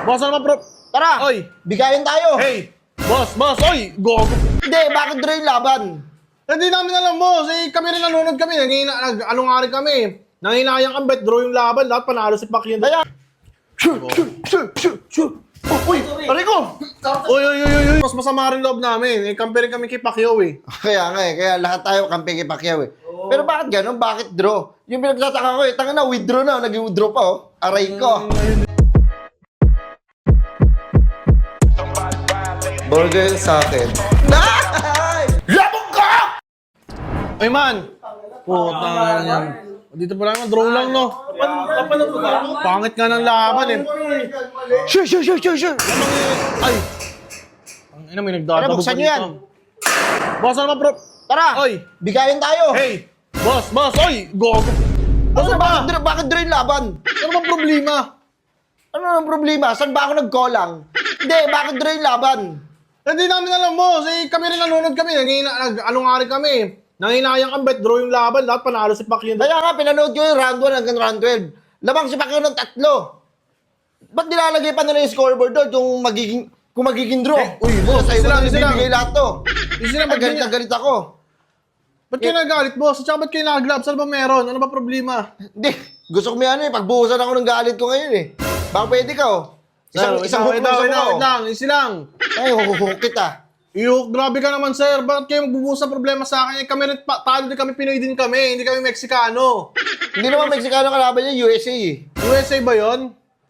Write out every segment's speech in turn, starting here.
Boss, ano ba Tara! Oy! Bigayan tayo! Hey! Boss! Oy! Gogo! Hindi, bakit draw yung laban? Hindi namin alam, boss. Eh, kami rin nanonood kami. Ano nga rin kami. Nanginayang kang bet, draw yung laban. Lahat panalo si Pacquiao. Kaya... Uy! Aray ko! Uy! Mas masama rin loob namin. Eh, kampi rin kami kay Pacquiao eh. Kaya nga eh, kaya lahat tayo kampi kay Pacquiao eh. Pero bakit gano'n? Bakit draw? Yung pinagtataka ko eh, tanga na, withdraw na, nag-withdraw pa oh. Aray ko. Burger sa akin. Labog ka! Ay man! Puta na yan. Dito pa lang, draw lang no. Pangit nga ng laban eh. Sure! Ay! Ang ina, may nagdadabo Buksan nyo yan. Boss, ano ba Tara! Oy! Bigayan tayo! Hey! Boss! Oy! Gogo! Boss, ano ba? Bakit draw yung laban? Ano bang problema? Ano ang problema? Saan ba ako nagkolang? Hindi, bakit draw yung laban? Hindi namin alam, boss. Eh, kami rin nanonood kami. Ano nga rin kami. Nanginayang kang bet, draw yung laban. Lahat panalo si Pacquiao. Kaya nga, pinanood ko yung round 1 hanggang round 12. Labang si Pacquiao ng 3. Ba't nilalagay pa nila yung scoreboard doon kung magiging draw? Uy, boss, Sa'yo isa ko lang, na isa lang. bibigay lahat to. Isa lang, ba't Galit ganyan? na galit ako. Ba't kayo nagalit, boss? Tsaka ba't kayo nag-gloves? Ano ba meron? Ano ba problema? Hindi, gusto ko may ano eh, pagbuhusan ako ng galit ko ngayon eh. Baka pwede ka oh. Isang hook mo wait lang. Isi lang. Ay, hukuk kita. Grabe ka naman, sir. Bakit kayo magbubusa problema sa akin? Eh, kami rin, talo din kami, Pinoy din kami. Hindi kami Meksikano. Hindi naman Meksikano kalaban niya, USA eh. USA ba yon?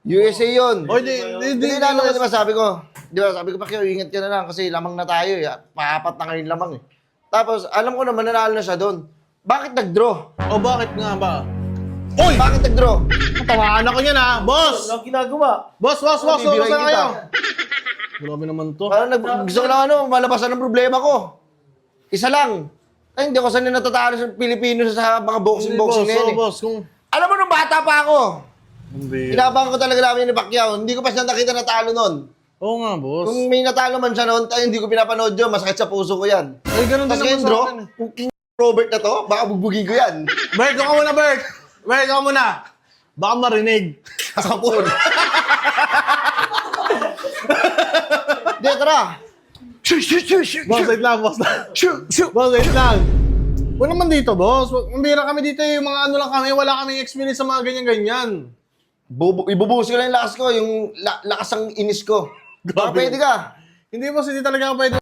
USA yun. O, Hindi na ano, di ba sabi ko? Di ba sabi ko, Pacquiao, ingat ka na lang kasi lamang na tayo eh. Paapat na ngayon lamang eh. Tapos, alam ko na mananalo na siya doon. Bakit nag-draw? O, bakit nga ba? Uy! Bakit nag-draw? Tawaan ako yan, ha? Boss! Ano ginagawa? Boss! bibigay Saan kita. kayo? Grabe naman to. Parang gusto ko lang malabasan ng problema ko. Isa lang. Ay, hindi ko sanay natatalo sa Pilipino sa mga boxing na yan eh. Boss, kung... Alam mo, nung bata pa ako, Hindi. inabangan ko talaga namin ni Pacquiao. Hindi ko pa siya nakita natalo noon. Oo nga, boss. Kung may natalo man siya noon, tayo hindi ko pinapanood yun. Masakit sa puso ko yan. Ay, ganun din Tapos naman ngayon, sa bro, akin eh. kung King Robert na to, baka bugbugin ko yan. Bert, doon ka muna, Bert! Bert, doon ka muna! Baka marinig. Kakapon. Hindi, tara. Boss, wait lang, boss. Boss, wait lang. Huwag naman dito, boss. Mambira kami dito yung mga ano lang kami. Wala kaming experience sa mga ganyan-ganyan. Ibubuhos ko lang yung lakas ko, yung lakas ang inis ko. Baka Grabe. pwede ka. Hindi, boss. Hindi talaga ako pwede.